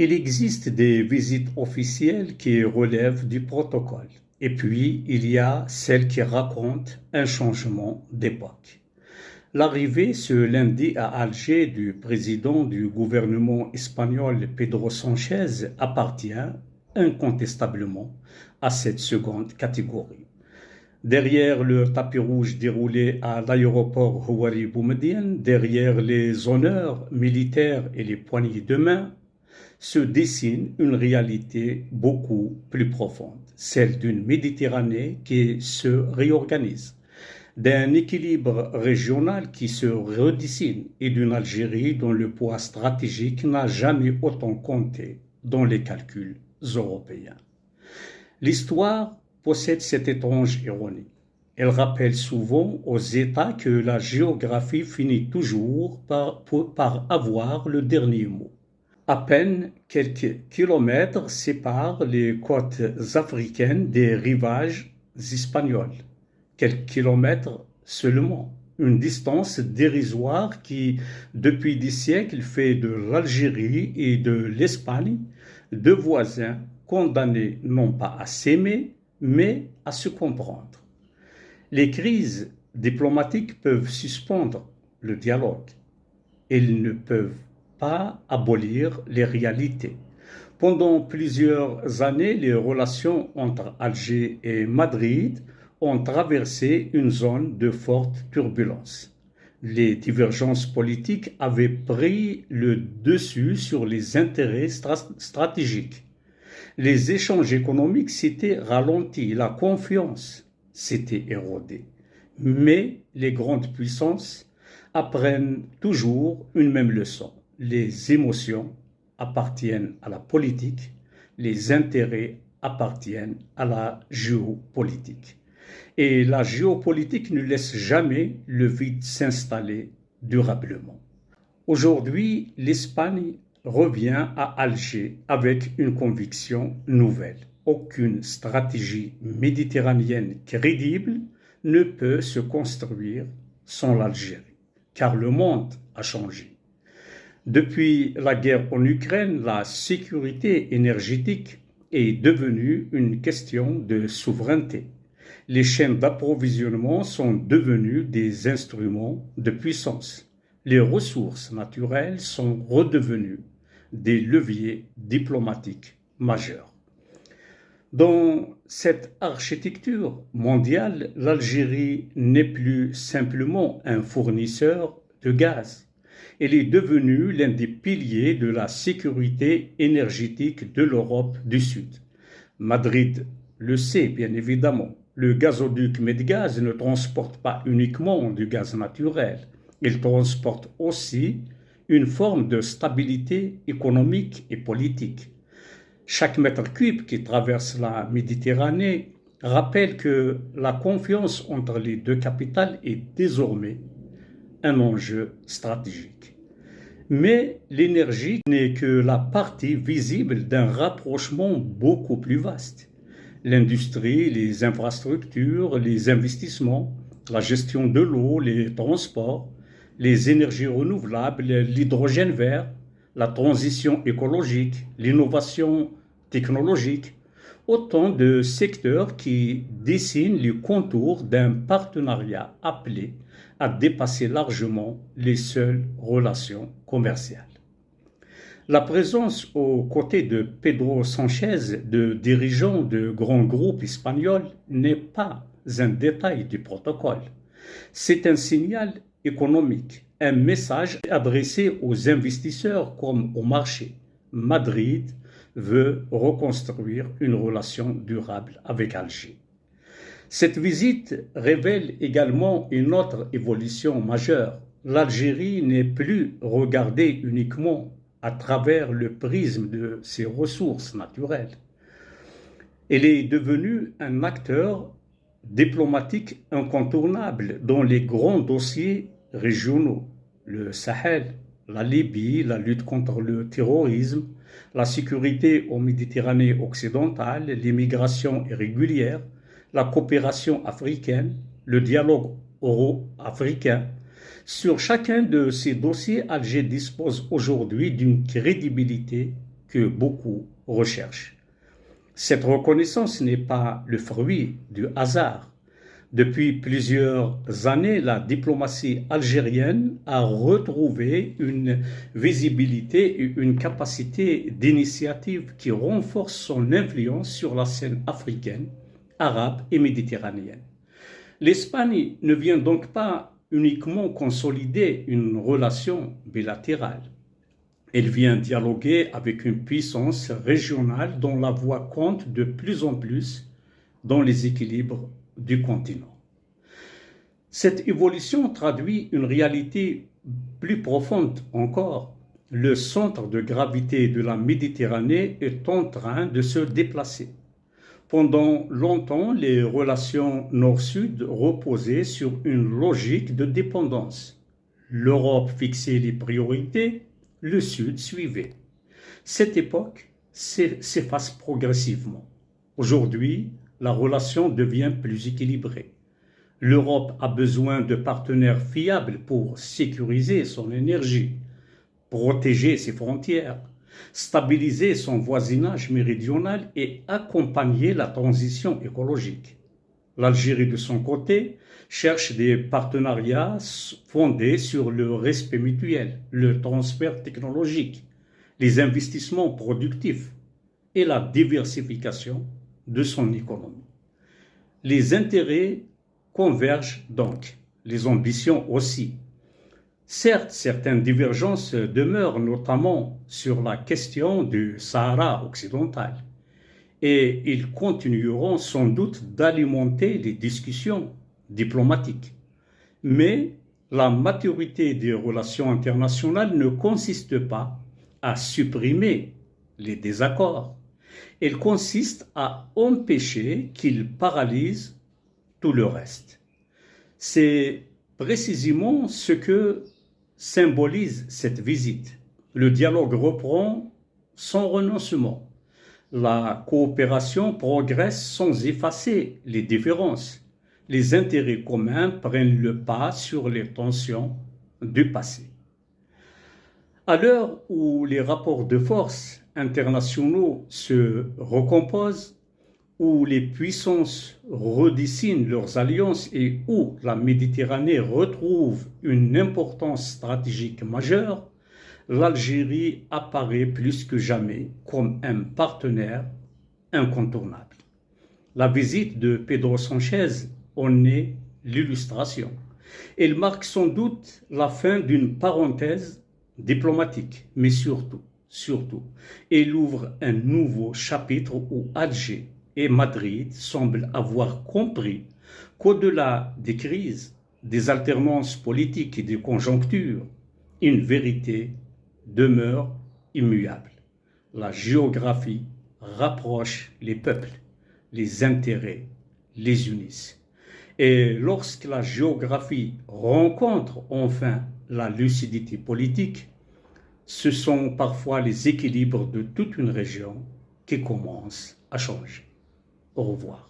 Il existe des visites officielles qui relèvent du protocole, et puis il y a celles qui racontent un changement d'époque. L'arrivée ce lundi à Alger du président du gouvernement espagnol Pedro Sánchez appartient incontestablement à cette seconde catégorie. Derrière le tapis rouge déroulé à l'aéroport Houari Boumedienne, derrière les honneurs militaires et les poignées de main, se dessine une réalité beaucoup plus profonde, celle d'une Méditerranée qui se réorganise, d'un équilibre régional qui se redessine et d'une Algérie dont le poids stratégique n'a jamais autant compté dans les calculs européens. L'histoire possède cette étrange ironie. Elle rappelle souvent aux États que la géographie finit toujours par avoir le dernier mot. À peine quelques kilomètres séparent les côtes africaines des rivages espagnols. Quelques kilomètres seulement. Une distance dérisoire qui, depuis des siècles, fait de l'Algérie et de l'Espagne deux voisins condamnés non pas à s'aimer, mais à se comprendre. Les crises diplomatiques peuvent suspendre le dialogue. Elles ne peuvent pas abolir les réalités. Pendant plusieurs années, les relations entre Alger et Madrid ont traversé une zone de forte turbulence. Les divergences politiques avaient pris le dessus sur les intérêts stratégiques. Les échanges économiques s'étaient ralentis, la confiance s'était érodée. Mais les grandes puissances apprennent toujours une même leçon. Les émotions appartiennent à la politique, les intérêts appartiennent à la géopolitique. Et la géopolitique ne laisse jamais le vide s'installer durablement. Aujourd'hui, l'Espagne revient à Alger avec une conviction nouvelle. Aucune stratégie méditerranéenne crédible ne peut se construire sans l'Algérie, car le monde a changé. Depuis la guerre en Ukraine, la sécurité énergétique est devenue une question de souveraineté. Les chaînes d'approvisionnement sont devenues des instruments de puissance. Les ressources naturelles sont redevenues des leviers diplomatiques majeurs. Dans cette architecture mondiale, l'Algérie n'est plus simplement un fournisseur de gaz. Elle est devenue l'un des piliers de la sécurité énergétique de l'Europe du Sud. Madrid le sait bien évidemment. Le gazoduc Medgaz ne transporte pas uniquement du gaz naturel, il transporte aussi une forme de stabilité économique et politique. Chaque mètre cube qui traverse la Méditerranée rappelle que la confiance entre les deux capitales est désormais un enjeu stratégique. Mais l'énergie n'est que la partie visible d'un rapprochement beaucoup plus vaste. L'industrie, les infrastructures, les investissements, la gestion de l'eau, les transports, les énergies renouvelables, l'hydrogène vert, la transition écologique, l'innovation technologique, autant de secteurs qui dessinent les contours d'un partenariat appelé à dépasser largement les seules relations commerciales. La présence aux côtés de Pedro Sánchez de dirigeants de grands groupes espagnols n'est pas un détail du protocole. C'est un signal économique, un message adressé aux investisseurs comme au marché. Madrid veut reconstruire une relation durable avec Alger. Cette visite révèle également une autre évolution majeure. L'Algérie n'est plus regardée uniquement à travers le prisme de ses ressources naturelles. Elle est devenue un acteur diplomatique incontournable dans les grands dossiers régionaux, le Sahel, la Libye, la lutte contre le terrorisme, la sécurité en Méditerranée occidentale, l'immigration irrégulière, la coopération africaine, le dialogue euro-africain. Sur chacun de ces dossiers, Alger dispose aujourd'hui d'une crédibilité que beaucoup recherchent. Cette reconnaissance n'est pas le fruit du hasard. Depuis plusieurs années, la diplomatie algérienne a retrouvé une visibilité et une capacité d'initiative qui renforce son influence sur la scène africaine, arabe et méditerranéenne. L'Espagne ne vient donc pas uniquement consolider une relation bilatérale. Elle vient dialoguer avec une puissance régionale dont la voix compte de plus en plus dans les équilibres du continent. Cette évolution traduit une réalité plus profonde encore. Le centre de gravité de la Méditerranée est en train de se déplacer. Pendant longtemps, les relations nord-sud reposaient sur une logique de dépendance. L'Europe fixait les priorités, le Sud suivait. Cette époque s'efface progressivement. Aujourd'hui, la relation devient plus équilibrée. L'Europe a besoin de partenaires fiables pour sécuriser son énergie, protéger ses frontières, stabiliser son voisinage méridional et accompagner la transition écologique. L'Algérie, de son côté, cherche des partenariats fondés sur le respect mutuel, le transfert technologique, les investissements productifs et la diversification de son économie. Les intérêts convergent donc, les ambitions aussi. Certes, certaines divergences demeurent, notamment sur la question du Sahara occidental, et ils continueront sans doute d'alimenter les discussions diplomatiques. Mais la maturité des relations internationales ne consiste pas à supprimer les désaccords. Elle consiste à empêcher qu'ils paralysent tout le reste. C'est précisément ce que symbolise cette visite. Le dialogue reprend sans renoncement. La coopération progresse sans effacer les différences. Les intérêts communs prennent le pas sur les tensions du passé. À l'heure où les rapports de force internationaux se recomposent, où les puissances redessinent leurs alliances et où la Méditerranée retrouve une importance stratégique majeure, l'Algérie apparaît plus que jamais comme un partenaire incontournable. La visite de Pedro Sánchez en est l'illustration. Elle marque sans doute la fin d'une parenthèse diplomatique, mais surtout, elle ouvre un nouveau chapitre où Alger et Madrid semblent avoir compris qu'au-delà des crises, des alternances politiques et des conjonctures, une vérité demeure immuable. La géographie rapproche les peuples, les intérêts les unissent. Et lorsque la géographie rencontre enfin la lucidité politique, ce sont parfois les équilibres de toute une région qui commencent à changer. Au revoir.